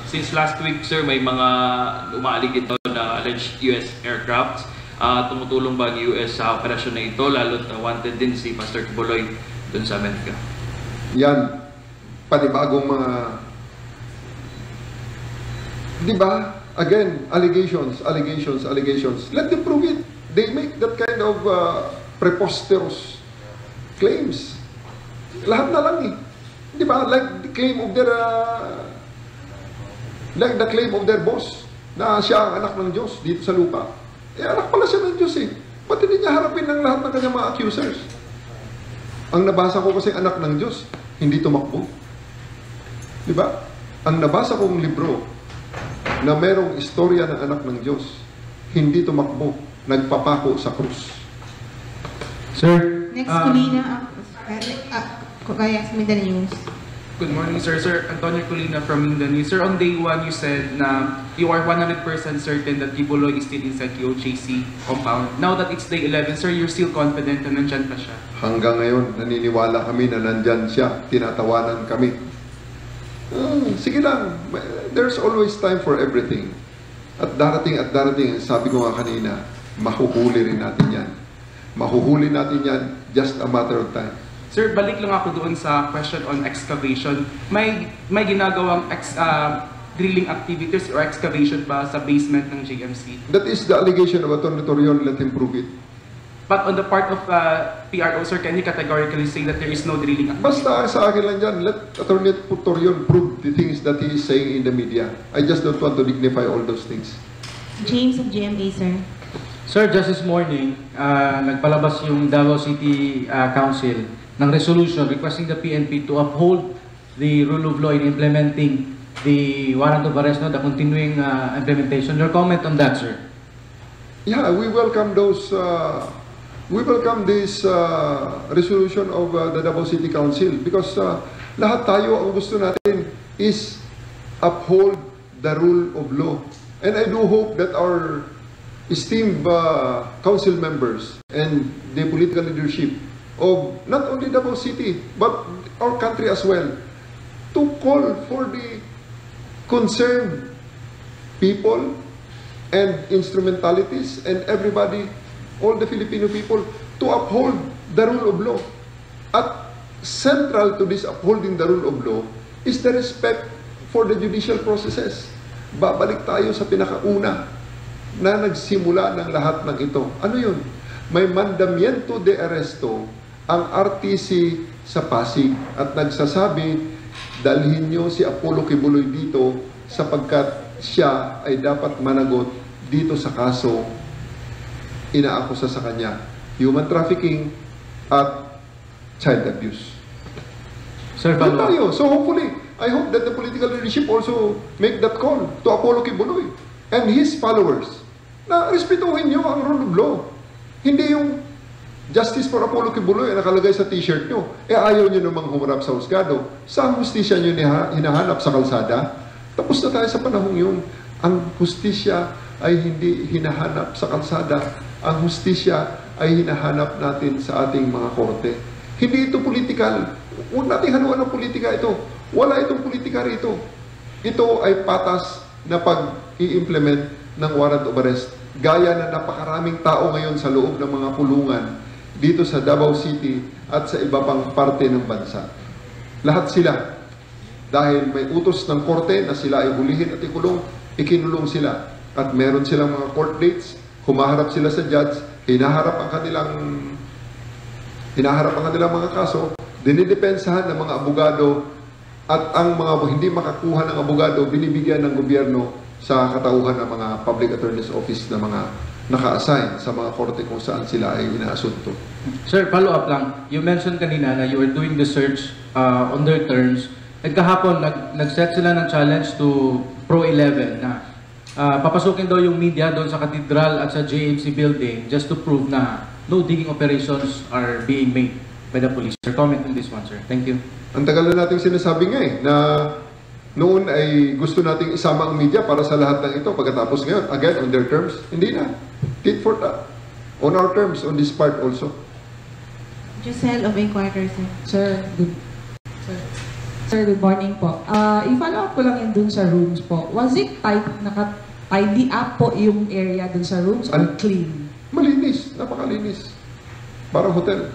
Since last week, sir, may mga umaaligid ito na alleged US aircraft. Tumutulong ba ang US sa operasyon na ito, lalo't wanted din si Pastor Kibuloy dun sa Amerika? Yan, panibagong mga, di ba? Again, allegations. Let them prove it. They make that kind of preposterous claims. Lahat na lang eh. Di ba? Like the claim of their boss na siya ang anak ng Diyos dito sa lupa. Anak pala siya ng Diyos eh. Ba't hindi niya harapin ng lahat ng kanyang mga accusers? Ang nabasa ko kasi anak ng Diyos, hindi tumakbo. Di ba? Ang nabasa kong libro na merong istorya ng anak ng Diyos, hindi tumakbo, nagpapako sa krus. Sir, Next, Colina, kaya sa Mindanao News. Good morning, sir. Sir, Antonio Colina from Mindanao. Sir, on day 1, you said na you are 100% certain that Kibuloy is still inside the OJC compound. Now that it's day 11, sir, you're still confident na nandyan pa siya? Hanggang ngayon, naniniwala kami na nandyan siya. Tinatawanan kami. Sige lang. There's always time for everything. At darating, sabi ko nga kanina, mahuhuli rin natin yan. Mahuhuli natin yan, just a matter of time. Sir, balik lang ako doon sa question on excavation. May ginagawang drilling activities or excavation ba sa basement ng JMC? That is the allegation of Atty. Torion. Let him prove it. But on the part of PRO, sir, can you categorically say that there is no drilling activity? Basta sa akin lang dyan, let Atty. Torion prove the things that he is saying in the media. I just don't want to dignify all those things. James of GMA, sir. Sir, just this morning, nagpalabas yung Davao City Council ng resolution requesting the PNP to uphold the rule of law in implementing the warrant of arrest, the continuing implementation. Your comment on that, sir? Yeah, we welcome those. We welcome this resolution of the Davao City Council because lahat tayo ang gusto natin is uphold the rule of law. And I do hope that our esteemed council members and the political leadership of not only Davao City but our country as well to call for the concerned people and instrumentalities and everybody, all the Filipino people, to uphold the rule of law. At central to this upholding the rule of law is the respect for the judicial processes. Babalik tayo sa pinakauna na nagsimula ng lahat ng ito. Ano yun? May mandamiento de arresto ang RTC sa Pasig at nagsasabi, dalhin nyo si Apollo Kibuloy dito sapagkat siya ay dapat managot dito sa kaso inaakusa sa kanya, human trafficking at child abuse. Sir, tayo. So hopefully, I hope that the political leadership also make that call to Apollo Kibuloy and his followers na respetuhin nyo ang rule of law. Hindi yung justice for Apollo Kibuloy ang nakalagay sa t-shirt nyo. Ayaw nyo namang humarap sa husgado. Sa hustisya nyo hinahanap sa kalsada. Tapos na tayo sa panahong yun. Ang hustisya ay hindi hinahanap sa kalsada. Ang hustisya ay hinahanap natin sa ating mga korte. Hindi ito political. Huwag natin haluan ng politika ito. Wala itong politika rito. Ito ay patas na pag-i-implement ng warrant of arrest. Gaya na napakaraming tao ngayon sa loob ng mga kulungan dito sa Davao City at sa iba pang parte ng bansa. Lahat sila, dahil may utos ng korte na sila ay hulihin at ikulong, ikinulong sila. At meron silang mga court dates, humaharap sila sa judge, hinaharap ang kanilang mga kaso, dinidepensahan ng mga abogado, at ang mga hindi makakuha ng abogado, binibigyan ng gobyerno sa katauhan ng mga public attorney's office na mga naka-assign sa mga korte kung saan sila ay inaasunto. Sir, follow up lang. You mentioned kanina na you were doing the search on their terms. Kahapon, nag-set sila ng challenge to Pro 11 na papasukin daw yung media doon sa Cathedral at sa JMC building just to prove na no digging operations are being made by the police. Sir, comment on this one, sir. Thank you. Ang tagal na natin sinasabi nga na noon ay gusto nating isama ang media para sa lahat ng ito. Pagkatapos ngayon, again, on their terms, hindi na. Tit for tat. On our terms, on this part also. Giselle of Inquirer, sir. Sir, good. Sir. Sir, good morning po. I-follow up ko lang yun dun sa rooms po. Was it naka-tidy up po yung area dun sa rooms or clean? Malinis, napakalinis. Parang hotel.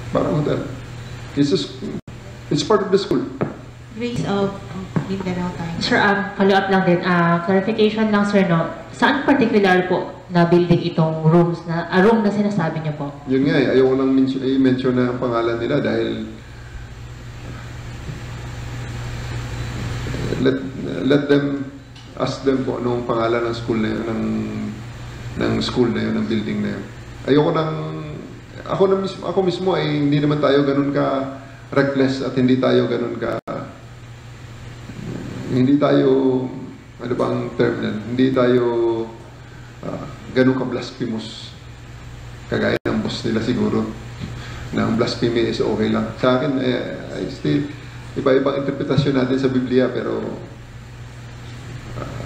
Parang hotel. It's part of the school. Grace of Mindanao Times. Sir, follow up lang din. Clarification lang, sir, no? Saan particular po na building itong rooms na room na sinasabi niyo po? Yun nga ayaw ko lang i-mention na ang pangalan nila dahil let them ask them po anong pangalan ng school na yun, ng school na yun, ng building na yun. Ayoko nang ako mismo ay hindi naman tayo ganun ka reckless at hindi tayo ano ba ang term yan? Hindi tayo ganun ka blasphemous. Kagaya ng boss nila siguro na ang blasphemy is okay lang. Sa akin, I still iba-ibang interpretasyon natin sa Biblia pero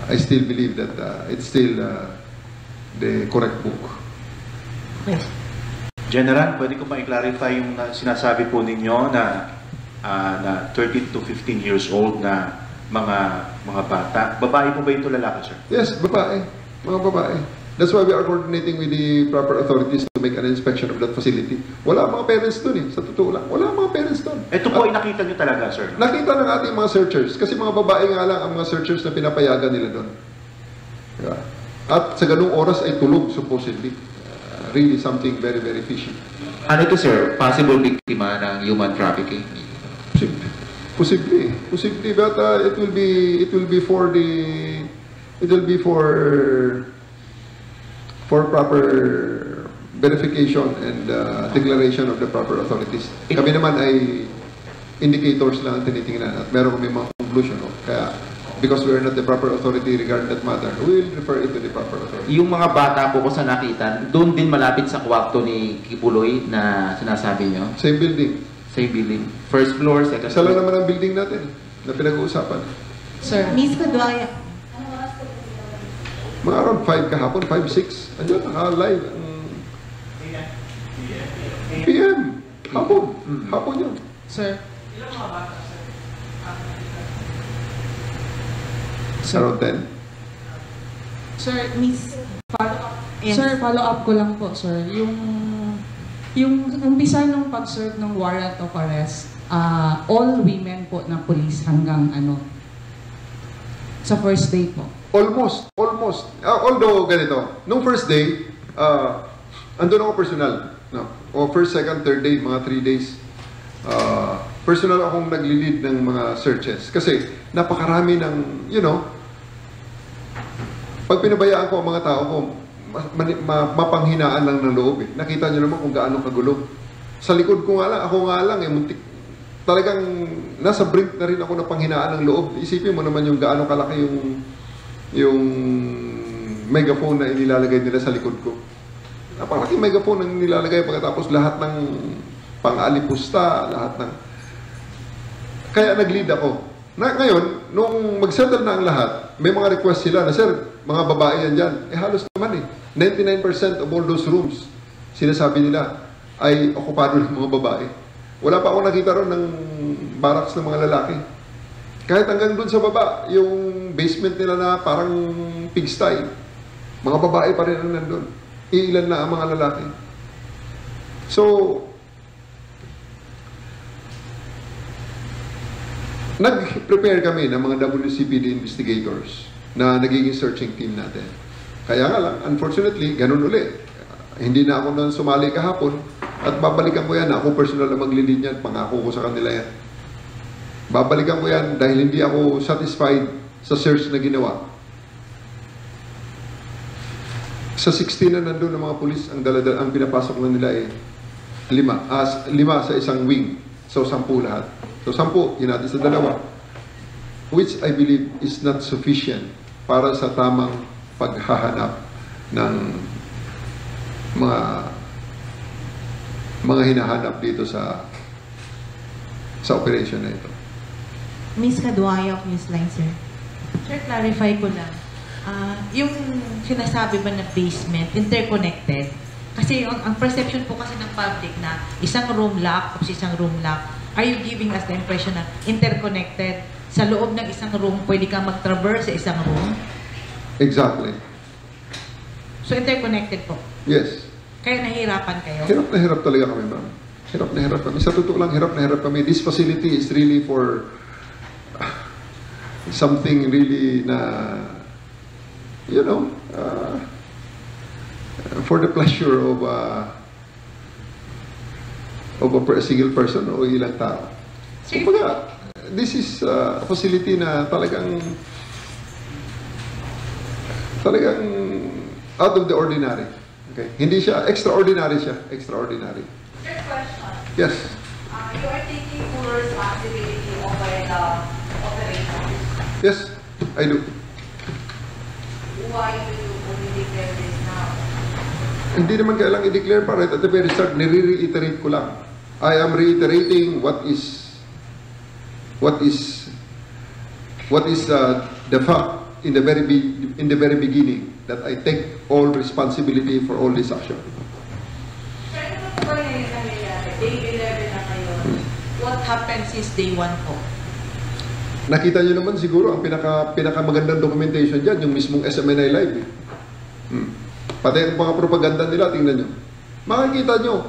I still believe that it's still the correct book. Yes. General, pwede ko ba i-clarify yung sinasabi po ninyo na 13 to 15 years old na mga bata? Babae po ba ito, lalaki, sir? Yes, babae. Mga babae. That's why we are coordinating with the proper authorities to make an inspection of that facility. Wala mga parents doon eh. Sa totoo lang. Wala mga parents doon. Ito po ay nakita nyo talaga, sir? Nakita ng ating mga searchers. Kasi mga babae nga lang ang mga searchers na pinapayagan nila doon. Yeah. At sa ganung oras ay tulog, supposedly. Really something very, very fishy. Ano to, sir? Possible biktima ng human trafficking? Posible, but it will be for proper verification and declaration of the proper authorities. Kami naman ay indicators lang ang tinitingnan at meron kami mga conclusion. No? Kaya, because we are not the proper authority regarding that matter, we will refer it to the proper authority. Yung mga bata po ko sa nakita, doon din malapit sa kwarto ni Kibuloy na sinasabi nyo? Same building. Same building. First floor, second Isa lang floor. naman ang building natin na pinag-uusapan. Sir, Miss Kaduaya. Mga around 5 kahapon, 5, 6. Andiyan, live. PM. Hapon. Hapon yun. sir. Around 10. Sir, Miss. Yes. Sir, follow up ko lang po, sir. Yung umpisa nung pag-serve ng warrant of arrest, all women po na police hanggang sa first day po. Almost. Although ganito, nung first day, andun ako personal. No? O first, second, third day, mga 3 days. Personal akong nagli-lead ng mga searches. Kasi napakarami ng, pag pinabayaan ko ang mga tao ko, mapanghinaan lang ng loob eh. Nakita nyo naman kung gaano kagulo. Sa likod ko nga lang, ako nga lang muntik. Talagang nasa brink na rin ako ng panghinaan ng loob. Isipin mo naman yung gaano kalaki yung megaphone na inilalagay nila sa likod ko. Napakalaking megaphone na nilalagay pagkatapos lahat ng pang-alipusta, lahat ng... Kaya nag-lead ako. Ngayon, nung mag-settle na ang lahat, may mga request sila na, sir, mga babae yan dyan. Halos naman eh. 99% of all those rooms, sinasabi nila, ay okupado ng mga babae. Wala pa ako nakita ron ng barracks ng mga lalaki. Kahit hanggang dun sa baba, yung basement nila na parang pigsty, mga babae pa rin ang nandun. Iilan na ang mga lalaki. So, nag-prepare kami ng mga WCPD investigators na nagiging searching team natin. Kaya nga lang, unfortunately, ganun ulit. Hindi na ako nang sumali kahapon at babalikan ko yan. Ako personal na maglilid yan. Pangako ko sa kanila yan. Babalikan ko yan dahil hindi ako satisfied sa search na ginawa. Sa 16 na nandun ng mga pulis, ang pinapasok na nila ay 5 sa isang wing. So, 10 lahat. So, 10, yun natin sa 2. Which I believe is not sufficient para sa tamang paghahanap ng mga hinahanap dito sa operation na ito. Miss Kaduaya of Newsline, sir. Sir, clarify ko lang. Yung sinasabi ba na basement, interconnected? Kasi ang perception po kasi ng public na isang room lock, tapos isang room lock, are you giving us the impression na interconnected? Sa loob ng isang room, pwede kang mag-traverse sa isang room? Exactly. So interconnected po? Yes. Kaya nahihirapan kayo? Hirap na hirap talaga kami, ma'am. Hirap na hirap kami. Sa totoo lang, hirap na hirap kami. This facility is really for something really na, you know, for the pleasure of a single person o ilang tao. Kumbaga, this is a facility na talagang out of the ordinary. Okay? Hindi siya, extraordinary siya. Extraordinary. Third question. Yes. You are taking full responsibility over the operation. Yes, I do. Why do you only declare this now? Hindi naman kailang i-declare pa right at the very start, nire-reiterate ko lang. I am reiterating what is the fact in the very beginning that I take all responsibility for all this action. Sir, ano po ba yung nangyayari? Day 11 na kayo. What happened since day 1 po? Nakita nyo naman siguro ang pinakamagandang documentation dyan, yung mismong SMNI Live. Pati ang mga propaganda nila, tingnan nyo. Makikita nyo,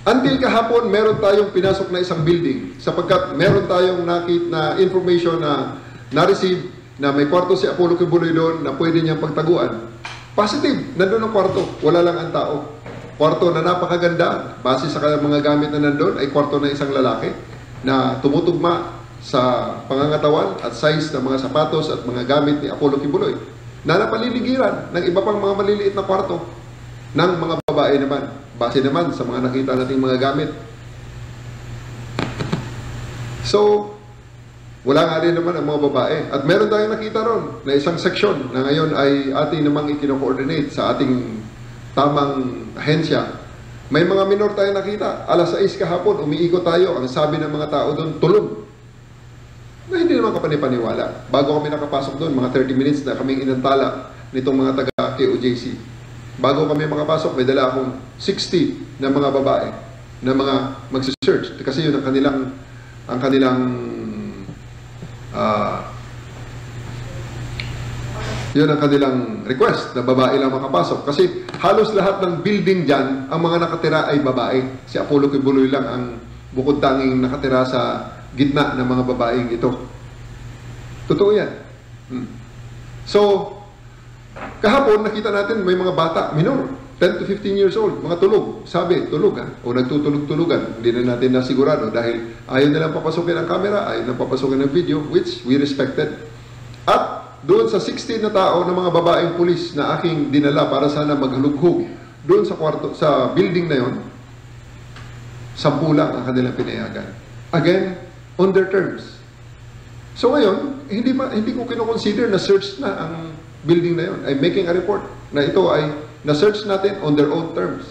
until kahapon, meron tayong pinasok na isang building sapagkat meron tayong nakita na information na na-receive na may kwarto si Apollo Kibuloy doon na pwede niyang pagtaguan. Positive, nandun ang kwarto, wala lang ang tao. Kwarto na napakaganda, base sa mga gamit na nandun, ay kwarto ng isang lalaki na tumutugma sa pangangatawan at size ng mga sapatos at mga gamit ni Apollo Kibuloy na napaliligiran ng iba pang mga maliliit na kwarto ng mga babae naman, base naman sa mga nakita nating mga gamit. So, wala nga rin naman ang mga babae. At meron tayong nakita ron na isang seksyon na ngayon ay ating namang ikino-coordinate sa ating tamang ahensya. May mga minor tayong nakita. Alas 6 kahapon, umiikot tayo. Ang sabi ng mga tao doon, tulog. Na hindi naman kapanipaniwala. Bago kami nakapasok doon, mga 30 minutes na kaming inantala nitong mga taga-KOJC. Bago kami makapasok, may dala akong 60 na mga babae na mga magsisearch. Kasi yun ang kanilang yun ang kanilang request na babae lang makapasok. Kasi halos lahat ng building dyan, ang mga nakatira ay babae. Si Apollo Kibuloy lang ang bukod tanging nakatira sa gitna ng mga babaeng ito. Totoo yan. So, kahapon nakita natin may mga bata, minor, 10 to 15 years old, mga tulog. Sabi, tulog o nagtutulog-tulugan. Hindi na natin nasigurado dahil ayaw nilang papasukin ang camera, ayaw nilang papasukin ang video, which we respected. At doon sa 16 na tao ng mga babaeng pulis na aking dinala para sana maghalughog doon sa kwarto, sa building na yon, 10 lang ang kanilang pinayagan. Again, on their terms. So ngayon, hindi ko kino-consider na search na ang building na yon. I'm making a report na ito ay na-search natin on their own terms.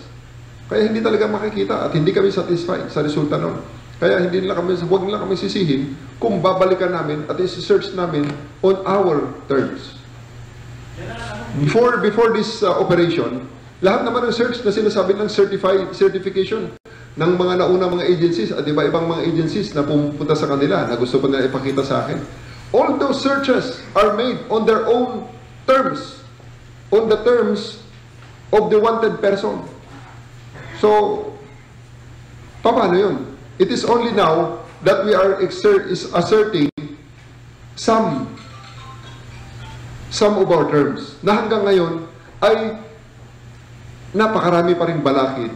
Kaya hindi talaga makikita at hindi kami satisfied sa resulta nun. Kaya huwag nila kami sisihin kung babalikan namin at isi-search namin on our terms. Before this operation, lahat naman ng search na sinasabi ng certification ng mga nauna mga agencies at iba-ibang mga agencies na pumunta sa kanila na gusto pa nila ipakita sa akin. All those searches are made on their own terms. On the terms of the wanted person. So, paano yun? It is only now that we are asserting some of our terms na hanggang ngayon ay napakarami pa rin balakid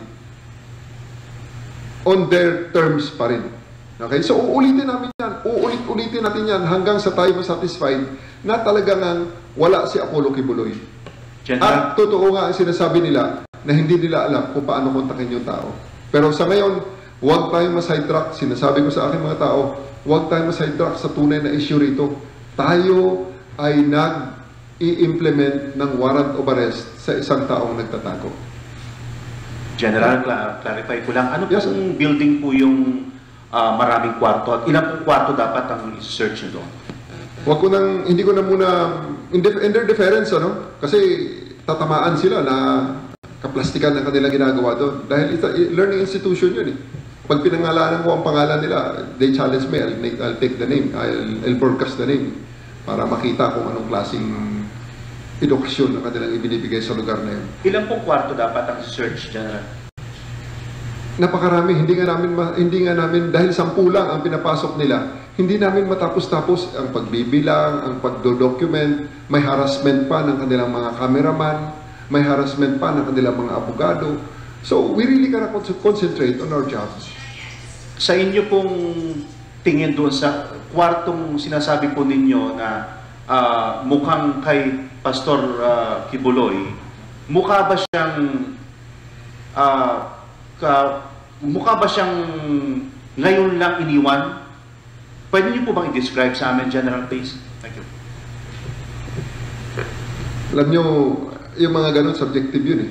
on their terms pa rin. Okay? So, uulitin namin yan. Uulit-ulitin natin yan hanggang sa tayo masatisfied na talagang wala si Apollo Kibuloy. At totoo nga ang sinasabi nila na hindi nila alam kung paano kontakin yung tao. Pero sa ngayon, huwag tayong ma-sidetrack. Sinasabi ko sa aking mga tao, huwag tayong ma-sidetrack sa tunay na issue rito. Tayo ay nag-i-implement ng warrant of arrest sa isang taong nagtatago. General, clarify ko lang. Ano pong building po yung maraming kwarto? At ilang pong kwarto dapat ang i-search nyo doon? Hindi ko na muna, in their deference, kasi tatamaan sila na kaplastikan ng kanilang ginagawa doon. Dahil learning institution yun eh. Pag pinangalanan ko ang pangalan nila, they challenge me, I'll take the name, I'll broadcast the name para makita kung anong klaseng edukasyon na kanilang ibinibigay sa lugar na yun. Ilang pong kwarto dapat ang search, General? Napakarami, hindi nga namin dahil 10 lang ang pinapasok nila, hindi namin matapos-tapos ang pagbibilang, ang pagdo-document, may harassment pa ng kanilang mga cameraman, may harassment pa ng kanilang mga abogado. So, we really gotta concentrate on our jobs. Sa inyo pong tingin doon sa kwartong sinasabi po ninyo na mukhang kay Pastor Kibuloy, mukha ba siyang ngayon lang iniwan? Pwede niyo po bang i-describe sa amin, General Pace? Thank you. Alam niyo, yung mga ganun, subjective yun eh.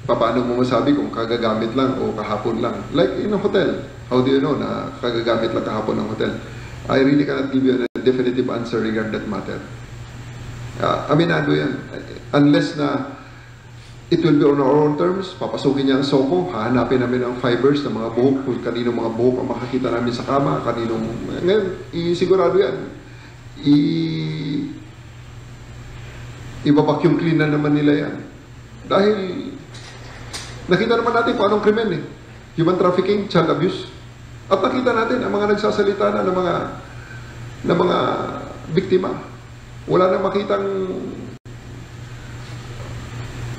Paano mo masabi kung kagagamit lang o kahapon lang? Like in a hotel. How do you know na kagagamit lang kahapon ng hotel? I really cannot give you a definitive answer regarding that matter. Aminado yan. Unless na it will be on our own terms, papasukin niya ang SOCO, hahanapin namin ang fibers ng mga buhok, kung kaninong mga buhok ang makakita namin sa kama, kaninong... Ngayon, sigurado yan. I-vacuum clean na naman nila yan. Dahil nakita naman natin kung anong krimen eh. Human trafficking, child abuse. At nakita natin ang mga nagsasalita na ng mga biktima. Wala nang makitang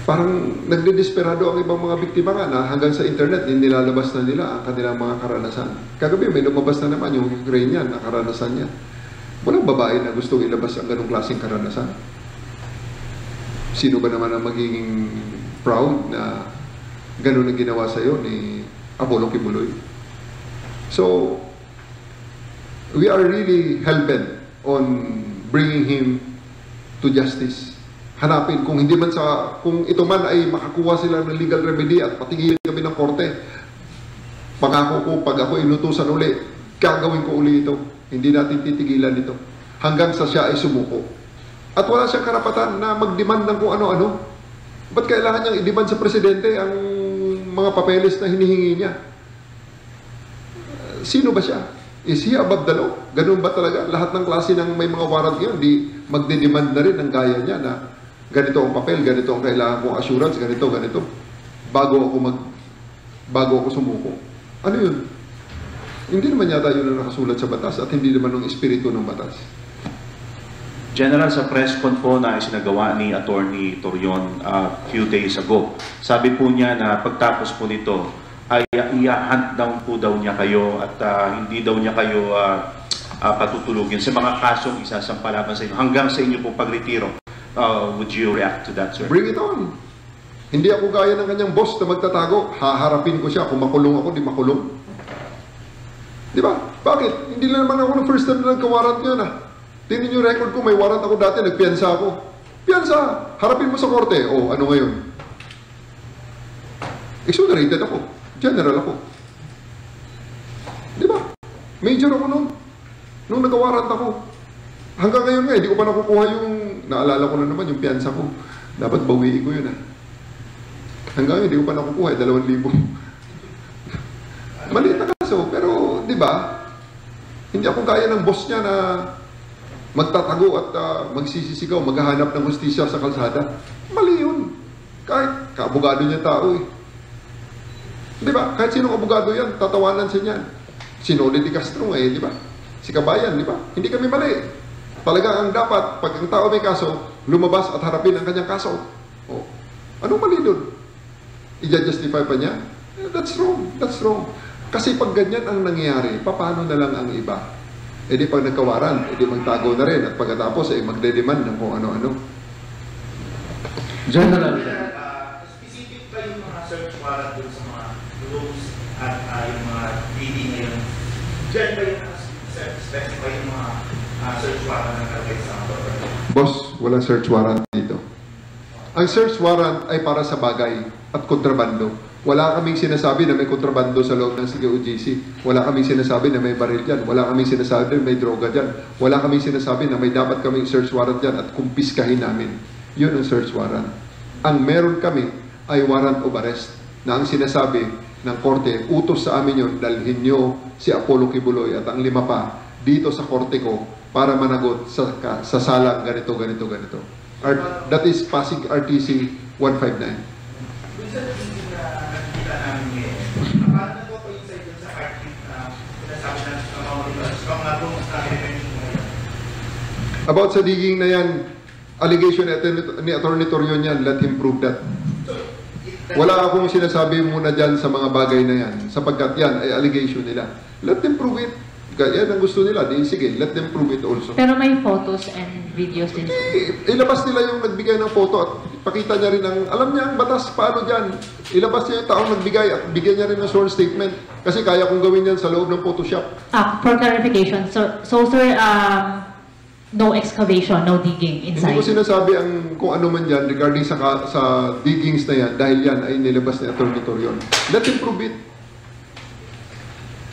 parang nagdedesperado ang ibang mga biktima nga na hanggang sa internet nilalabas na nila ang kanilang mga karanasan. Kagabi may lumabas na naman yung Ukrainian na karanasan niya. Walang babae na gustong ilabas ang ganong klaseng karanasan. Sino ba naman ang magiging proud na gano'n ang ginawa sa'yo ni Apollo Kibuloy? So, we are really hell-bent on bringing him to justice. Hanapin, kung ito man ay makakuha sila ng legal remedy at patigilin kami ng korte, pangako ko, pag ako inutusan uli, gagawin ko uli ito. Hindi natin titigilan ito. Hanggang sa siya ay sumuko. At wala siyang karapatan na mag-demand ng kung ano-ano. Ba't kailangan niyang i-demand sa presidente ang mga papeles na hinihingi niya? Sino ba siya? Is he above the law? Ganun ba talaga? Lahat ng klase ng may mga warrant ngayon, di magde-demand na rin ang gaya niya na ganito ang papel, ganito ang kailangan kong assurance, ganito. Bago ako sumuko. Ano yun? Hindi naman yata yun ang nakasulat sa batas at hindi naman ng espiritu ng batas. General, sa press con po na isinagawa ni Attorney Torion few days ago, sabi po niya na pagtapos po nito ay i-hunt down po daw niya kayo at hindi daw niya kayo patutulugin sa mga kasong isasampalaban sa inyo hanggang sa inyo pong pagretiro. Would you react to that, sir? Bring it on. Hindi ako gaya ng kanyang boss na magtatago. Haharapin ko siya. Kung makulong ako, di makulong. Di ba? Bakit? Hindi lang naman ako ng first time na nagka-warrant yun Tingnan yung record ko, may warrant ako dati, nagpiyansa ako. Piyansa! Harapin mo sa korte. O, ano ngayon? Exonerated ako. General ako. Di ba? Major ako noon. Nung nag-warrant ako. Hanggang ngayon nga, hindi ko pa nakukuha yung, naalala ko na naman yung piyansa ko. Dapat bawiin ko yun Hanggang ngayon, hindi ko pa nakukuha, 2,000. Maliit na kaso, pero, di ba? Hindi ako kaya ng boss niya na magtatago at magsisisigaw, maghahanap ng hustisya sa kalsada. Mali yun. Kahit kaabogado niya tao Di ba? Kahit sinong abogado yan, tatawanan siya niyan. Si Noli Di Castro di ba? Si Kabayan, di ba? Hindi kami mali. Talaga ang dapat, pag ang tao may kaso, lumabas at harapin ang kanyang kaso. Anong mali doon? I-justify pa niya? That's wrong. That's wrong. Kasi pag ganyan ang nangyayari, paano na lang ang iba? Di pag nagkawaran, di magtago na rin at pagkatapos magde-demand ng kung ano-ano. General. Specific pa yung mga search warrant dun sa mga rooms at yung mga reading ngayon. Diyan ba yung specify yung mga search warrant ng karapit sa mga property? Boss, walang search warrant dito. Ang search warrant ay para sa bagay at kontrabando. Wala kaming sinasabi na may kontrabando sa loob ng COGC. Wala kaming sinasabi na may baril dyan. Wala kaming sinasabi na may droga dyan. Wala kaming sinasabi na may dapat kaming search warrant dyan at kumpiskahin namin. Yun ang search warrant. Ang meron kami ay warrant of arrest na ang sinasabi, ng korte, utos sa amin yun, dalhin nyo si Apollo Kibuloy at ang 5 pa dito sa korte ko para managot sa salang ganito. That is Pasig RTC 159. Dun sa tingin na nakikita namin ngayon, paano nag-coincide dun sa article na sinasabi na sa mga rooms na revenue ngayon? About sa digging na yan, allegation ni Attorney Torion yan, let him prove that. Wala akong sinasabi muna dyan sa mga bagay na yan, sapagkat yan ay allegation nila. Let them prove it. Yan ang gusto nila. Di, sige, let them prove it also. Pero may photos and videos din. Ilabas nila yung nagbigay ng photo at pakita niya rin alam niya ang batas, paano dyan. Ilabas niya yung taong nagbigay at bigyan niya rin ng sworn statement. Kasi kaya kong gawin yan sa loob ng Photoshop. For clarification, so sir, no excavation, no digging inside? Hindi ko sinasabi kung ano man dyan regarding sa diggings na yan dahil yan ay nilabas ni Attorney Torion. Let him prove it.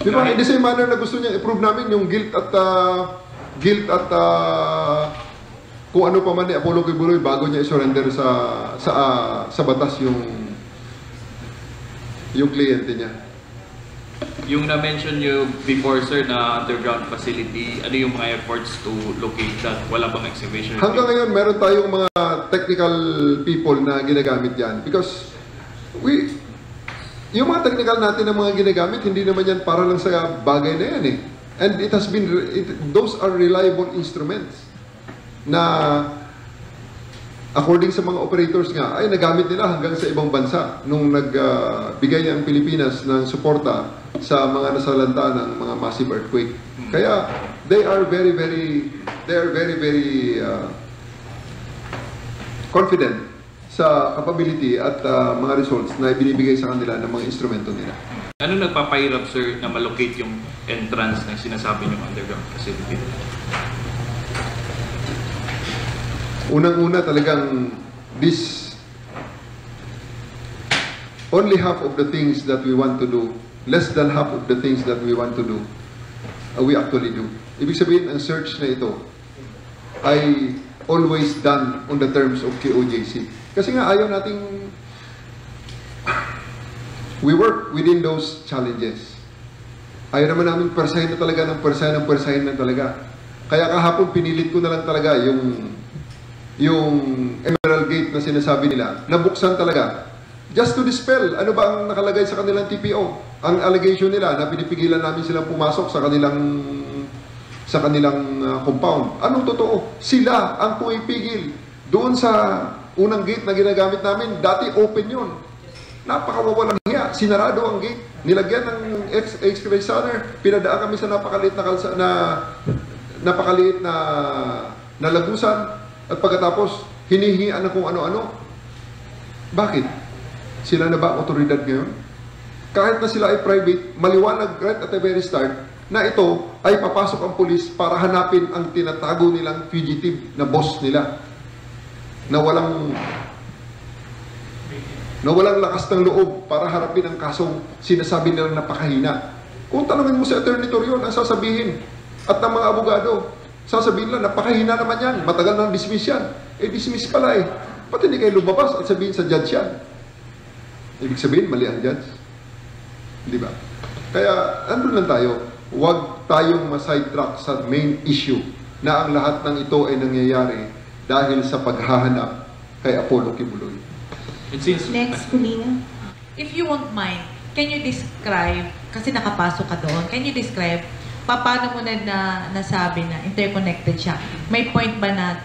Di ba? In the same manner na gusto niya i-prove namin yung guilt at kung ano pa man ni Apollo Kibuloy bago niya i-surrender sa batas yung kliyente niya. Yung na-mention nyo before, sir, na underground facility, ano yung mga efforts to locate that? Wala bang excavation? Hanggang ngayon, meron tayong mga technical people na ginagamit yan. Because yung mga technical natin na mga ginagamit, hindi naman yan para lang sa bagay na yan eh. And it has been, those are reliable instruments na according sa mga operators nga, ay nagamit nila hanggang sa ibang bansa nung nagbigay ang Pilipinas ng suporta sa mga nasalanta ng mga massive earthquake. Kaya they are very confident sa capability at mga results na ibinibigay sa kanila ng mga instrumento nila. Ano nagpapahirap, sir, na malocate yung entrance na sinasabi niyong underground facility? Unang-una talagang only half of the things that we want to do, less than half of the things that we want to do, we actually do. Ibig sabihin, ang search na ito ay always done on the terms of KOJC. Kasi nga ayaw nating we work within those challenges. Ayaw naman namin persahin na talaga ng persahin na talaga. Kaya kahapon pinilit ko na lang talaga yung Emerald Gate na sinasabi nila, nabuksan talaga. Just to dispel, ano ba ang nakalagay sa kanilang TPO? Ang allegation nila na pinipigilan namin silang pumasok sa kanilang compound. Anong totoo? Sila ang pumipigil. Doon sa unang gate na ginagamit namin, dati open yun. Napakawawalang hiya. Sinarado ang gate. Nilagyan ng X-ray scanner. Pinadaan kami sa napakaliit na lagusan. At pagkatapos, hinihingian na kung ano-ano. Bakit? Sila na ba ang otoridad ngayon? Kahit na sila ay private, maliwanag right at the very start na ito ay papasok ang pulis para hanapin ang tinatago nilang fugitive na boss nila. Na walang lakas ng loob para harapin ang kasong sinasabi nilang napakahina. Kung tanongin mo sa Attorney Torion, ang sasabihin at ng mga abogado, sasabihin lang, napakahina naman yan. Matagal nang dismiss yan. Dismiss pala eh. Pati hindi kayo lumabas at sabihin sa judge yan. Ibig sabihin, mali ang judge. Di ba? Kaya, andun lang tayo. Huwag tayong ma-sidetrack sa main issue na ang lahat ng ito ay nangyayari dahil sa paghahanap kay Apollo Kibuloy. Next, Kulina. If you won't mind, can you describe, kasi nakapasok ka doon, can you describe paano mo na nasabi na interconnected siya? May point ba na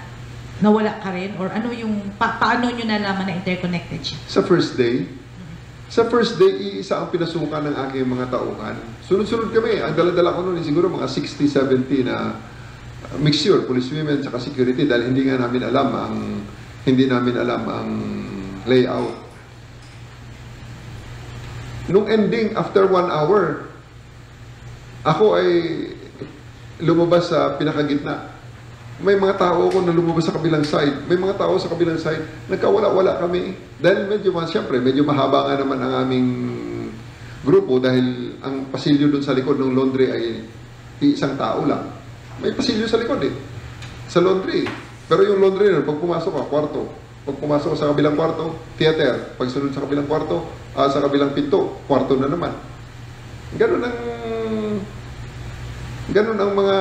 nawala ka rin? Or ano yung, paano nyo nalaman na interconnected siya? Sa first day, iisa ang pinasukan ng aking mga tauhan. Sunod-sunod kami. Ang dala-dala ko noon siguro mga 60-70 na mixture, police women, saka security, dahil hindi namin alam ang layout. Nung ending, after 1 hour, ako ay lumabas sa pinakagitna. May mga tao ako na lumabas sa kabilang side. May mga tao sa kabilang side. Nagkawala-wala kami. Dahil siyempre, medyo mahaba nga naman ang aming grupo dahil ang pasilyo doon sa likod ng laundry ay isang tao lang. May pasilyo sa likod eh. Sa laundry. Pero yung laundry na, pag pumasok ka, kwarto. Pag pumasok ka sa kabilang kwarto, theater. Pag sunod sa kabilang kwarto, Sa kabilang pinto, kwarto na naman. Ganun ang mga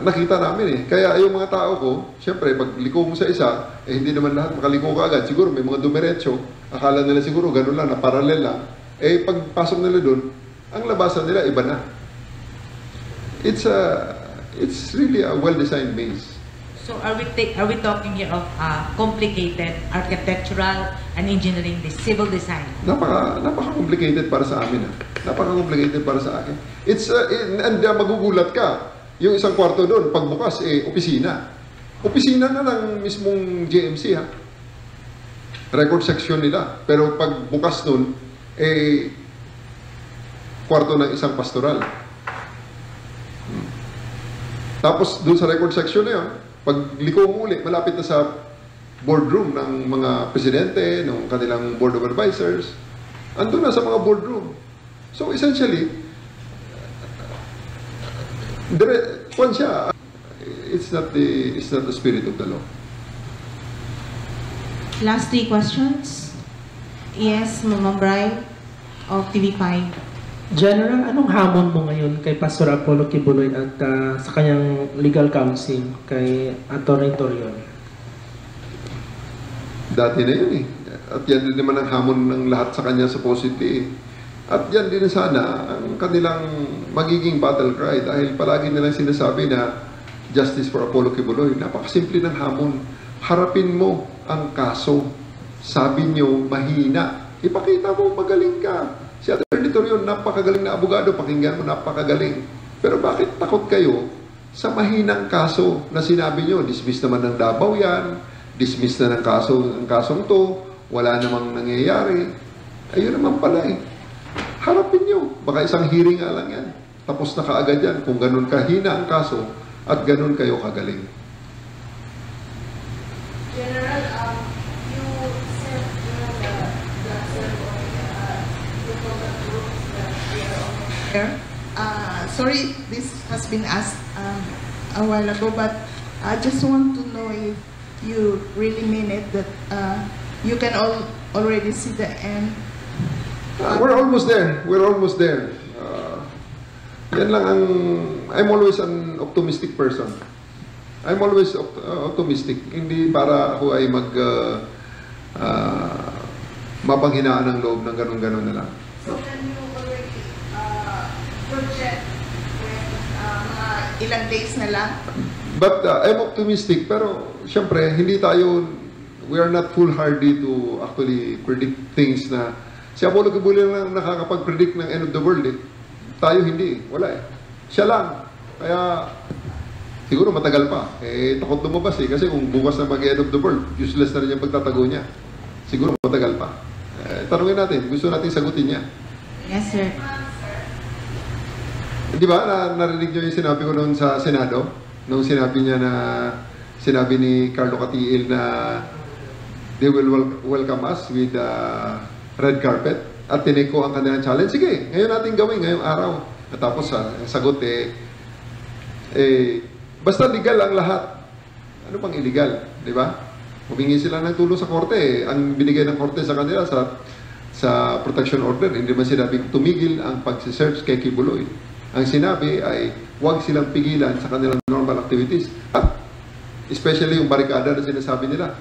nakita namin eh. Kaya yung mga tao ko, siyempre, pag liko mo sa isa, hindi naman lahat makaliko ka agad. Siguro may mga dumiretso, akala nila siguro ganun lang, na parallel lang. Pagpasok nila doon, ang labasan nila iba na. It's really a well-designed maze. So are we talking here of complicated architectural and engineering, civil design? Napaka-complicated para sa amin. Napaka-complicated para sa akin. And magugulat ka. Yung isang kwarto doon, pagbukas, opisina. Opisina na ng mismong JMC, ha? Record section nila. Pero pagbukas doon, kwarto ng isang pastoral. Tapos doon sa record section na yun, pag liko mo ulit, malapit na sa boardroom ng mga presidente, ng kanilang board of advisors, andun na sa mga boardroom. So essentially, it's not the spirit of the law. Last 3 questions. Yes, Ma'am Bri of TV5. General, anong hamon mo ngayon kay Pastor Apollo Quiboloy at sa kanyang legal counsel kay Atty. Torion? Dati na yun eh. At yan din naman ang hamon ng lahat sa kanya supposedly. At yan din sana ang kanilang magiging battle cry dahil palagi nilang sinasabi na justice for Apollo Quiboloy. Napakasimple ng hamon. Harapin mo ang kaso. Sabi nyo, mahina. Ipakita mo, magaling ka. Si Atty. Torion, napakagaling na abogado. Pakinggan mo, napakagaling. Pero bakit takot kayo sa mahinang kaso na sinabi nyo? Dismiss naman ng Davao yan. Dismiss na ng kasong to. Wala namang nangyayari. Ayun naman pala eh. Harapin nyo. Baka isang hearing nga lang yan. Tapos na kaagad yan kung ganun kahina ang kaso at ganun kayo kagaling. General, you said Sorry, this has been asked a while ago, but I just want to know if you really mean it, that you can already see the end. We're almost there. We're almost there. Yan lang ang... I'm always an optimistic person. I'm always optimistic. Hindi para ako ay mapanghinaan ng loob ng ganun-ganun na lang. So can you already project when ilang days na lang? But I'm optimistic, pero syempre, we are not foolhardy to actually predict things na si Apollo Quiboloy lang nakakapag-predict ng end of the world eh. Tayo hindi, wala eh. Siya lang. Kaya siguro matagal pa. Takot lumabas eh. Kasi kung bukas na mag-end of the world, useless na rin yung pagtatago niya. Siguro matagal pa. Tanungin natin, gusto natin sagutin niya. Yes, sir. Di ba, narinig niyo yung sinabi ko noon sa Senado? Nung sinabi niya sinabi ni Carlo Catiil na they will welcome us with red carpet at tinake ko ang kanilang challenge. Sige, ngayon natin gawin, ngayong araw. At tapos ang sagot basta legal ang lahat. Ano pang illegal? Di ba? Humingi sila ng tulong sa korte. Ang binigay ng korte sa kanila sa protection order, hindi man sinabing tumigil ang pag-search kay Quiboloy. Ang sinabi ay huwag silang pigilan sa kanilang normal activities. At especially yung barikada na sinasabi nila.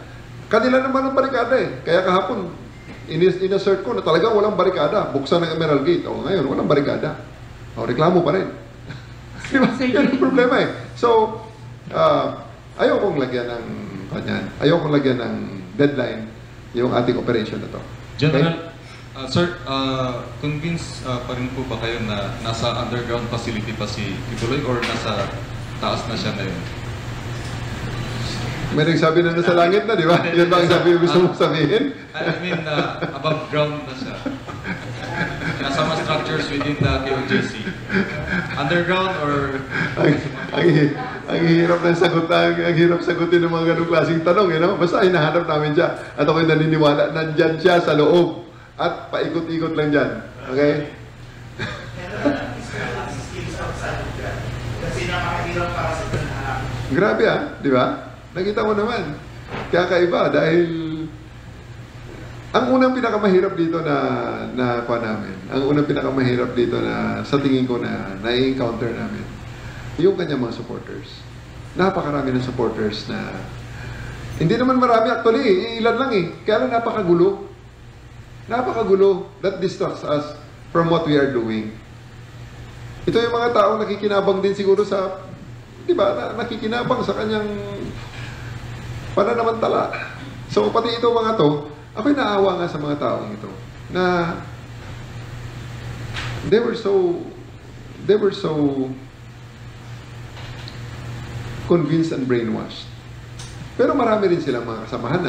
Kanila naman ang barikada eh. Kaya kahapon, in-assert ko na talagang walang barikada. Buksan ng Emerald Gate. O ngayon, walang barikada. O reklamo pa rin. Diba? Yan yung problema eh. So, ayokong lagyan ng deadline yung ating operation na to. General, sir, convinced pa rin po ba kayo na nasa underground facility pa si Quiboloy or nasa taas na siya ngayon? May nagsabi na nasa langit na, di ba? Yan ba ang sabi gusto mong sabihin? I mean, above ground na siya. Nasa mga structures within the KOJC. Underground or... Ang hirap ng sagutan, ang hirap sagutin ng mga ganong klaseng tanong, you know? Basta hinahanap namin siya. At ako'y naniniwala, nandyan siya sa loob. At paikot-ikot lang dyan. Okay? Kasi napakahirap para sa tanahan. Grabe di ba? Nakita mo naman. Kaya kaiba dahil Ang unang pinakamahirap dito na pa namin, ang unang pinakamahirap dito na sa tingin ko na na-encounter namin, yung kanyang mga supporters. Napakarami ng supporters na hindi naman marami actually, ilan lang eh. Kaya lang napakagulo. Napakagulo. That distracts us from what we are doing. Ito yung mga tao nakikinabang din siguro sa, di ba, nakikinabang sa kanyang pananamantala. So pati ito mga to, ako'y naawa nga sa mga taong ito na they were so convinced and brainwashed. Pero marami rin silang mga kasamahan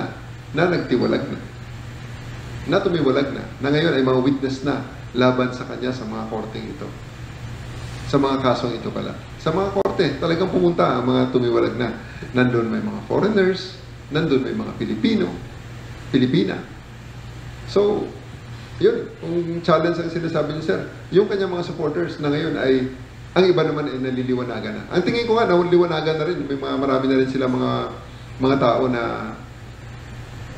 na nagtiwalag na tumiwalag na ngayon ay mga witness na laban sa kanya sa mga korteng ito. Sa mga kasong ito pala. Sa mga korte, talagang pumunta ang mga tumiwalag na. Nandun may mga foreigners, nandun may mga Pilipina. So, yun, yung challenge ang sinasabi niya, sir, yung kanyang mga supporters na ngayon ay, ang iba naman ay naliliwanagan na. Ang tingin ko nga, naliliwanagan na rin. May marami na rin sila mga tao na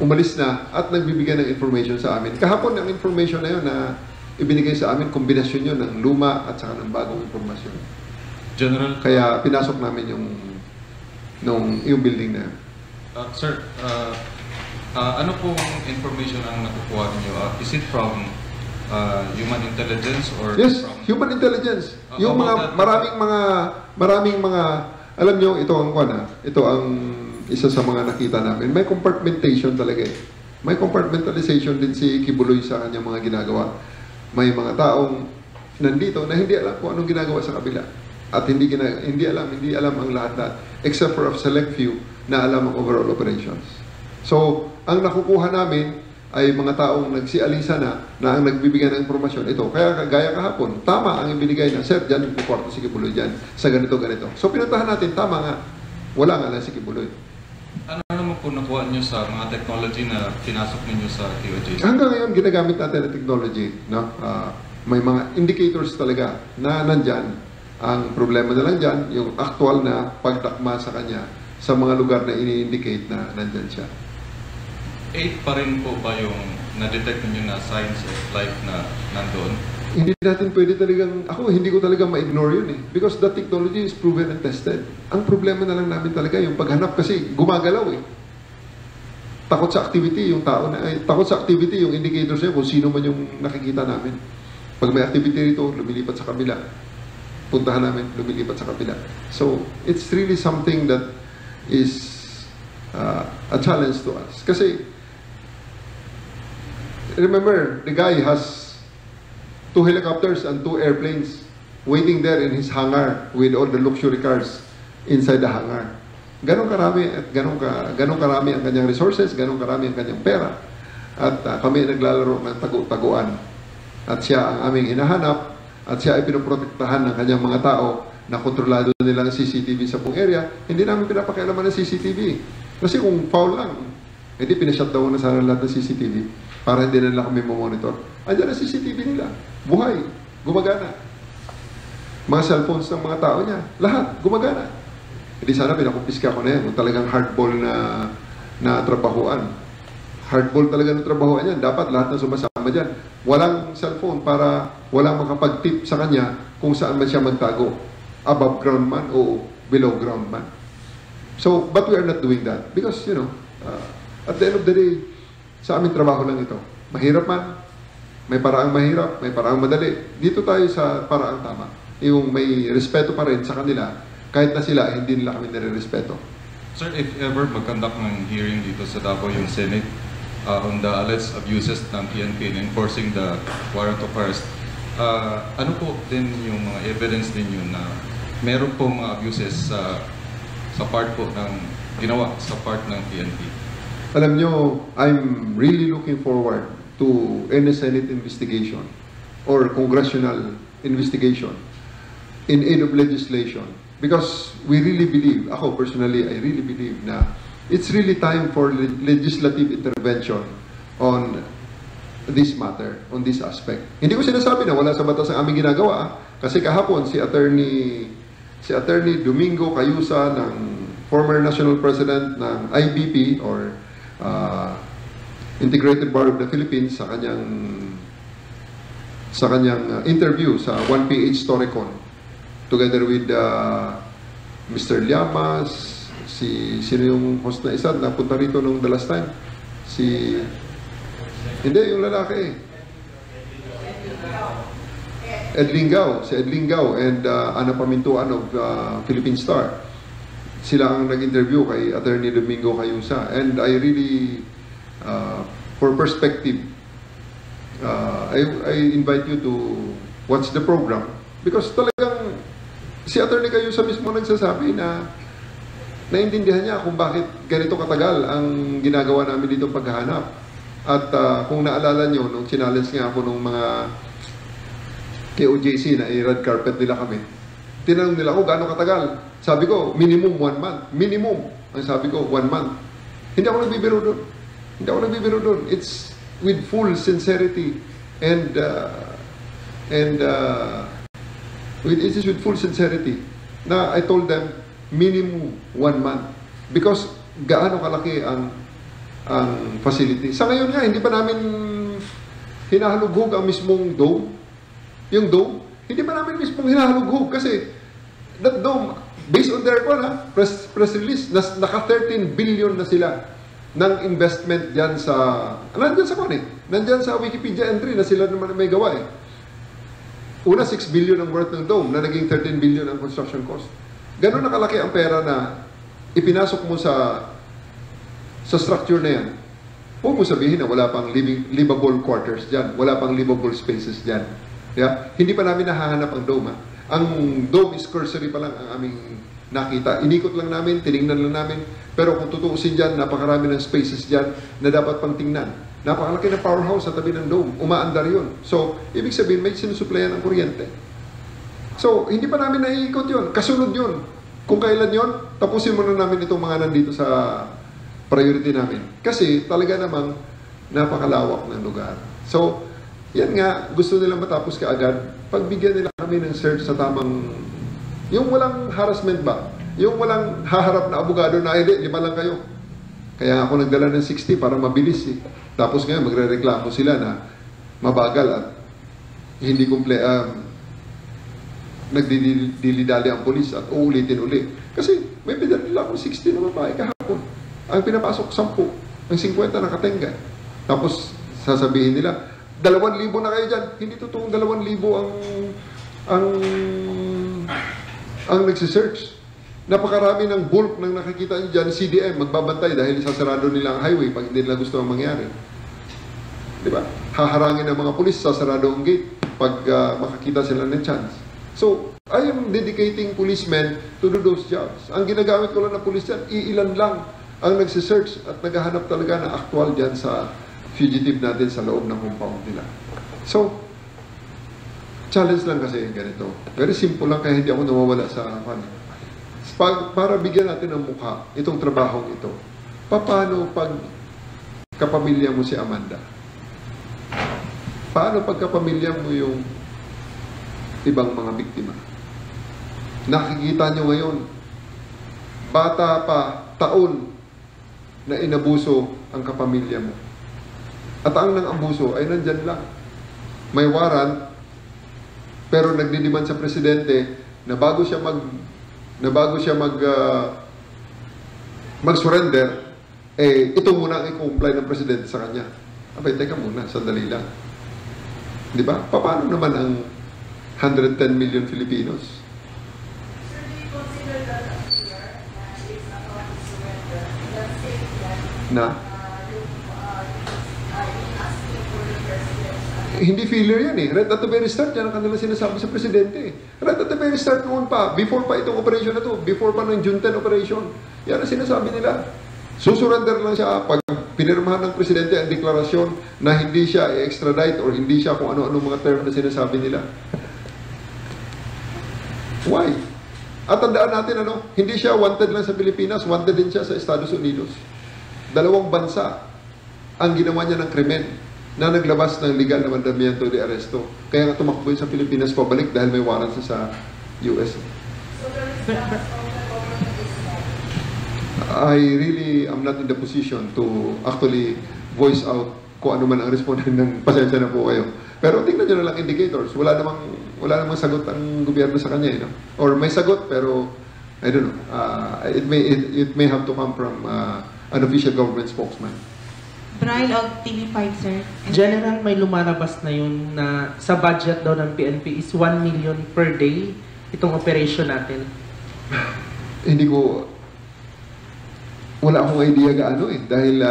umalis na at nagbibigay ng information sa amin. Kahapon, ang information na yun na ibinigay sa amin, kombinasyon yun ng luma at saka ng bagong informasyon. General? Kaya pinasok namin yung building na yun. Sir, ano pong information ang nakukuha niyo? Is it from human intelligence or yes, from... human intelligence. Yung mga maraming mga alam niyo ito ang isa sa mga nakita namin. May compartmentation talaga eh. May compartmentalization din si Kibuloy sa kanyang mga ginagawa. May mga taong nandito na hindi alam kung anong ginagawa sa kabila. At hindi alam ang lahat except for a select few na alam ang overall operations. So, ang nakukuha namin ay mga taong nagsialisa na ang nagbibigay ng impormasyon. Ito, kaya gaya kahapon, tama ang ibinigay na, sir, dyan yung kwarto si Kibuloy dyan, sa ganito. So, pinuntahan natin, tama nga, wala nga lang si Kibuloy. Ano naman po nakuha niyo sa mga technology na pinasok ninyo sa QOJ? Hanggang ngayon, ginagamit natin ang technology. No? May mga indicators talaga na nandyan. Ang problema na lang dyan, yung actual na pagtakma sa kanya sa mga lugar na ini-indicate na nandyan siya. 8 pa rin po ba yung na-detect ninyo na signs of life na nandoon? Hindi natin pwede talagang, hindi ko talaga ma-ignore yun eh. Because the technology is proven and tested. Ang problema na lang namin talaga yung paghanap kasi gumagalaw eh. Takot sa activity yung tao takot sa activity yung indicators niya kung sino man yung nakikita namin. Pag may activity rito, lumilipat sa kabila. Puntahan namin, lumilipat sa kabila. So, it's really something that is a challenge to us. Kasi, remember, the guy has 2 helicopters and 2 airplanes waiting there in his hangar with all the luxury cars inside the hangar. Ganong karami at ganong karami ang kanyang resources, ganong karami ang kanyang pera. At kami naglalaro ng tagu-taguan. At siya ang aming hinahanap at siya ay pinoprotektahan ng kanyang mga tao na kontrolado nila ng CCTV sa buong area. Hindi namin pinapakialaman ng CCTV. Kasi kung foul lang, hindi pinashutdown na sana lahat ng CCTV para hindi nila kami monitor. Andiyan ang CCTV nila. Buhay. Gumagana. Mga cellphones ng mga tao niya. Lahat. Gumagana. Hindi sana pinakumpiska ko na yan. Kung talagang hardball na trabahuan. Hardball talaga na trabahuan yan. Dapat lahat na sumasama dyan. Walang cellphone para walang makapag-tip sa kanya kung saan man siya magtago. Above ground man o below ground man. So, but we are not doing that. Because, at the end of the day, sa aming trabaho lang ito. Mahirap man. May paraang mahirap, may paraang madali. Dito tayo sa paraang tama. Yung may respeto pa rin sa kanila, kahit na sila, hindi nila kami nire-respeto. Sir, if ever mag-conduct ng hearing dito sa Davao yung Senate on the alleged abuses ng PNP in enforcing the warrant of arrest, ano po din yung mga evidence ninyo na meron po mga abuses sa part po ng ginawa sa part ng PNP? Alam nyo, I'm really looking forward to any Senate investigation or congressional investigation in aid of legislation because we really believe, ako personally, I really believe na it's really time for legislative intervention on this matter, on this aspect. Hindi ko sinasabi na wala sa batas ang aming ginagawa kasi kahapon si Attorney Domingo Cayusa ng former National President ng IBP or Integrated Bar of the Philippines sa kanyang interview sa 1PH Storycon together with Mr. Llamas, sino yung host na isa na punta rito nung the last time? Hindi, yung lalaki. Ed Lingao, si Ed Lingao and Ana Pamintuan of Philippine Star. Sila ang nag-interview kay Attorney Domingo Cayusa. And I really, for perspective, I invite you to watch the program because talagang si Attorney Cayusa mismo nagsasabi na naintindihan niya kung bakit ganito katagal ang ginagawa namin dito paghahanap. At kung naalala nyo, nung challenge nga ako nung mga KOJC na i-red carpet nila kami, tinanong nila ako gaano katagal. Sabi ko, minimum 1 month. Minimum. Ang sabi ko, 1 month. Hindi ako nagbibiro doon. Hindi ako nagbibiro doon. It's with full sincerity and it is with full sincerity na I told them minimum 1 month because gaano kalaki ang facility. Sa ngayon nga, hindi pa namin hinahalughog ang mismong dome. Yung dome, hindi pa namin mismong hinahalughog kasi that dome, based on their press release, naka 13 billion na sila ng investment dyan sa, nandyan sa Wikipedia entry na sila naman may gawa eh. Una, 6 billion ang worth ng dome na naging 13 billion ang construction cost. Ganun nakalaki ang pera na ipinasok mo sa structure na yan. Huwag mo sabihin na wala pang livable quarters dyan, wala pang livable spaces dyan. Yeah? Hindi pa namin nahahanap ang dome. Ang dome is cursory pa lang ang aming nakita. Inikot lang namin, tinignan lang namin. Pero kung tutuusin dyan, napakarami ng spaces dyan na dapat pang tingnan. Napakalaki na powerhouse sa tabi ng dome. Umaandar yun. So, ibig sabihin, may sinusuplayan ng kuryente. So, hindi pa namin naiikot yun. Kasunod yun. Kung kailan yun, tapusin muna namin itong mga nandito sa priority namin. Kasi talaga namang napakalawak ng lugar. So, yan nga, gusto nilang matapos kaagad. Pagbigyan nila kami ng search sa tamang, yung walang harassment ba? Yung walang haharap na abogado na, hindi, 5 lang kayo. Kaya ako nagdala ng 60 para mabilis eh. Tapos ngayon, magre-reklamo sila na mabagal at hindi nagdidili-dali ang polis at uulitin uli. Kasi may pinadala akong 60 na babae kahapon. Ang pinapasok 10, ang 50 nakatenga. Tapos sasabihin nila, 2,000 na kayo dyan. Hindi totoong 2,000 ang nagsisearch. Napakarami ng bulk ng nakikita nyo dyan, CDM, magbabantay dahil sasarado nila ang highway pag hindi nila gusto ang mangyari. Diba? Haharangin ng mga pulis, sasarado ang gate pag makakita sila ng chance. So, I am dedicating policemen to do those jobs. Ang ginagamit ko lang ng pulis dyan, iilan lang ang nagsisearch at naghahanap talaga na actual dyan sa fugitive natin sa loob ng compound nila. So, challenge lang kasi ganito. Very simple lang kaya hindi ako nawawala sa para bigyan natin ng mukha itong trabaho ito. Paano pag kapamilya mo si Amanda? Paano pag kapamilya mo yung ibang mga biktima? Nakikita nyo ngayon, bata pa, taon na inabuso ang kapamilya mo. At ang nang abuso ay nandyan lang. May warrant, pero nagdidemand sa presidente na bago siya mag-surrender, ito muna ang i-comply ng presidente sa kanya. Abay, teka muna, sandali lang. Di ba? Paano naman ang 110 million Filipinos? Sir, do you consider that a fear na if about to surrender, that's safe that asking for the president? Hindi failure yan eh. Right at the very start, yan ang kanila sinasabi sa presidente. Right at the very start noon pa, before pa itong operation na to, before pa ng June 10 operation, yan ang sinasabi nila. Susurrender lang siya pag pinirmahan ng presidente ang deklarasyon na hindi siya i-extradite or hindi siya kung ano-ano mga term na sinasabi nila. Why? At tandaan natin, hindi siya wanted lang sa Pilipinas, wanted din siya sa Estados Unidos. 2 bansa ang ginawa niya ng krimen na naglabas ng legal na mandamiento de arresto. Kaya nga tumakbo sa Pilipinas pabalik dahil may warrant sa US. I really am not in the position to actually voice out kung ano man ang respondent ng pasensya na po kayo. Pero tingnan nyo na lang indicators. Wala namang sagot ang gobyerno sa kanya. No? Or may sagot pero I don't know. It may have to come from an official government spokesman. Brian of TV5, sir. General, may lumalabas na yun na sa budget daw ng PNP is 1 million per day itong operation natin. Hindi ko, wala akong idea gaano dahil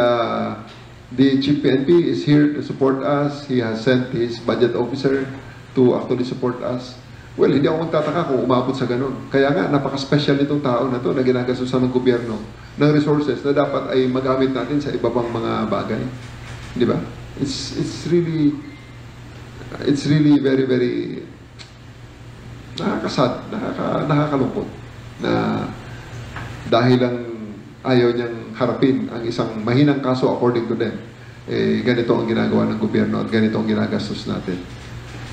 the Chief PNP is here to support us. He has sent his budget officer to actually support us. Well, hindi ako magtataka kung umabot sa ganun. Kaya nga, napaka-special nitong tao na to na ginagastusan ng gobyerno ng resources na dapat ay magamit natin sa iba pang mga bagay. Di ba? It's really very, very nakakasad, nakakalungkot na dahil lang ayaw niyang harapin ang isang mahinang kaso according to them, ganito ang ginagawa ng gobyerno at ganito ang ginagastos natin.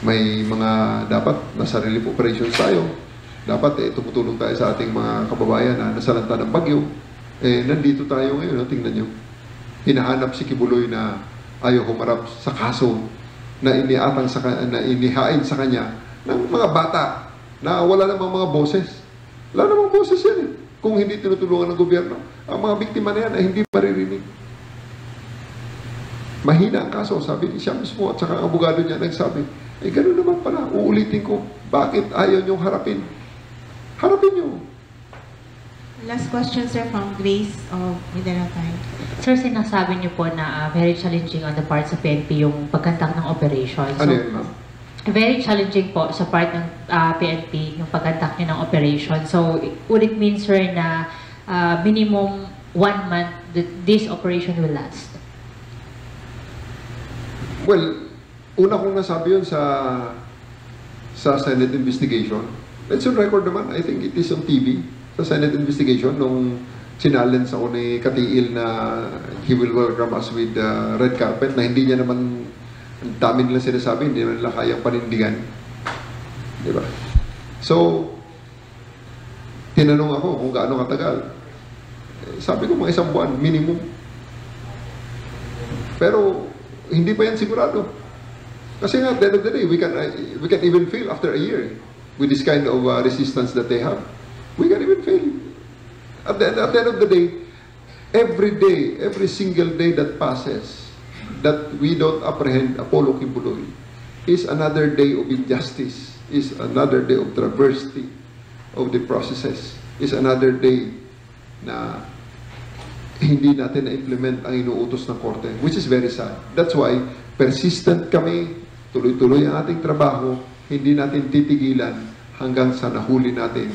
May mga dapat nasa relief operations tayo. Dapat tumutulong tayo sa ating mga kababayan na nasalanta ng bagyo. Nandito tayo ngayon, tingnan nyo. Hinahanap si Kibuloy na ayaw humarap sa kaso na inihain sa kanya ng mga bata na wala namang mga boses. Wala namang boses yan kung hindi tinutulungan ng gobyerno. Ang mga biktima na yan ay hindi maririnig. Mahina ang kaso, sabi ni siya mismo at saka ang abogado niya nagsabi, gano'n naman pala, uulitin ko, bakit ayaw niyong harapin? Harapin niyo. Last question, sir, from Grace of Mindanao Times. Sir, sinasabi niyo po na very challenging on the part sa PNP yung pagkantak ng operation. So, ano yun, ma'am? Very challenging po sa part ng PNP yung pagkantak niyo ng operation. So, would it mean, sir, na minimum 1 month that this operation will last? Well, una kong nasabi yun sa Senate investigation. Let's on record naman, I think it is on TV, sa Senate investigation, nung sinalens ako ni Katiil na he will welcome us with red carpet, na hindi niya naman, ang dami nila sinasabi, hindi naman nila kayang panindigan. Diba? So, tinanong ako kung gaano katagal. Sabi ko mga 1 buwan, minimum. Pero, hindi pa yan sigurado. Kasi nga, at the end of the day, we can even fail after a year with this kind of resistance that they have. We can even fail. At the end of the day, every single day that passes, that we don't apprehend Apollo Kibuloy, is another day of injustice, is another day of travesty of the processes, is another day na hindi natin na-implement ang inuutos ng korte, which is very sad. That's why, persistent kami, tuloy-tuloy ang ating trabaho, hindi natin titigilan hanggang sa nahuli natin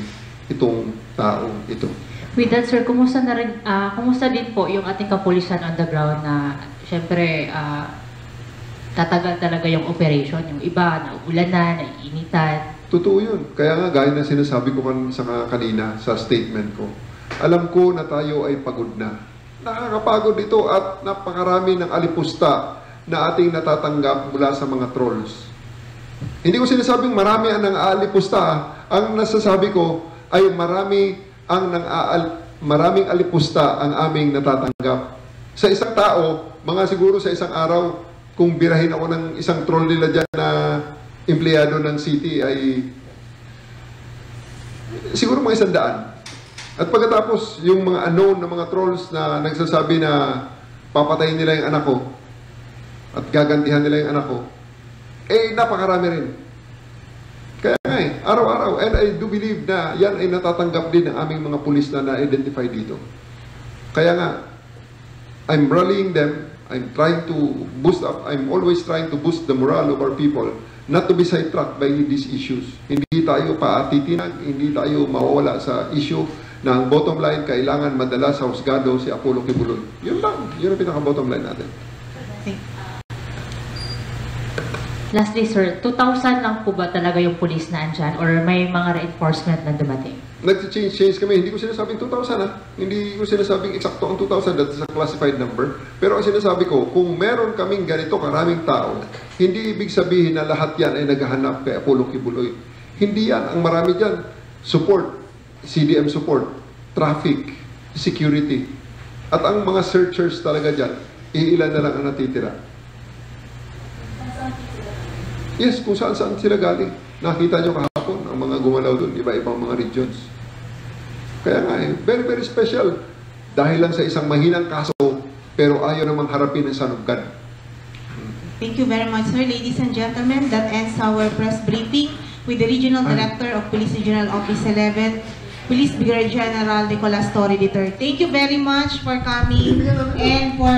itong taong ito. With that, sir, kumusta din po yung ating kapulisan on the ground na, syempre, tatagal talaga yung operation, yung iba, naulanan, naiinitan. Totoo yun. Kaya nga, gaya na sinasabi ko kanina sa statement ko, alam ko na tayo ay pagod na. Nakakapagod ito at napakarami ng alipusta na ating natatanggap mula sa mga trolls. Hindi ko sinasabing marami ang nang-aalipusta. Ang nasasabi ko ay maraming alipusta ang aming natatanggap. Sa isang tao, siguro sa isang araw, kung birahin ako ng isang troll nila dyan na empleyado ng city ay siguro mga 100. At pagkatapos, yung mga unknown na mga trolls na nagsasabi na papatayin nila yung anak ko at gagantihan nila yung anak ko, napakarami rin. Kaya nga araw-araw, and I do believe na yan ay natatanggap din ng aming mga pulis na na-identify dito. Kaya nga, I'm rallying them, I'm always trying to boost the morale of our people, not to be sidetracked by these issues. Hindi tayo paatitinag, hindi tayo mawawala sa issue na ang bottom line, kailangan madala sa husgado si Apollo Kibuloy. Yun lang. Yun ang pinaka-bottom line natin. Lastly, sir, 2,000 lang po ba talaga yung police na andyan or may mga reinforcement na dumating? Nag-change kami. Hindi ko sinasabing 2,000 Hindi ko sinasabing eksakto ang 2,000. That's a classified number. Pero ang sinasabi ko, kung meron kaming ganito karaming tao, hindi ibig sabihin na lahat yan ay naghahanap kay Apollo Kibuloy. Hindi yan. Ang marami dyan, support. CDM support, traffic, security. At ang mga searchers talaga dyan, iilan na lang ang natitira. Yes, kung saan sila galing. Nakita nyo kahapon ang mga gumalaw doon, iba-ibang mga regions. Kaya nga very, very special. Dahil lang sa isang mahinang kaso, pero ayaw namang harapin ang sanugkan. Thank you very much, sir. Ladies and gentlemen, that ends our press briefing with the Regional Director of Police Regional Office 11, Police Brigadier General Nicolas Torre III. Thank you very much for coming and for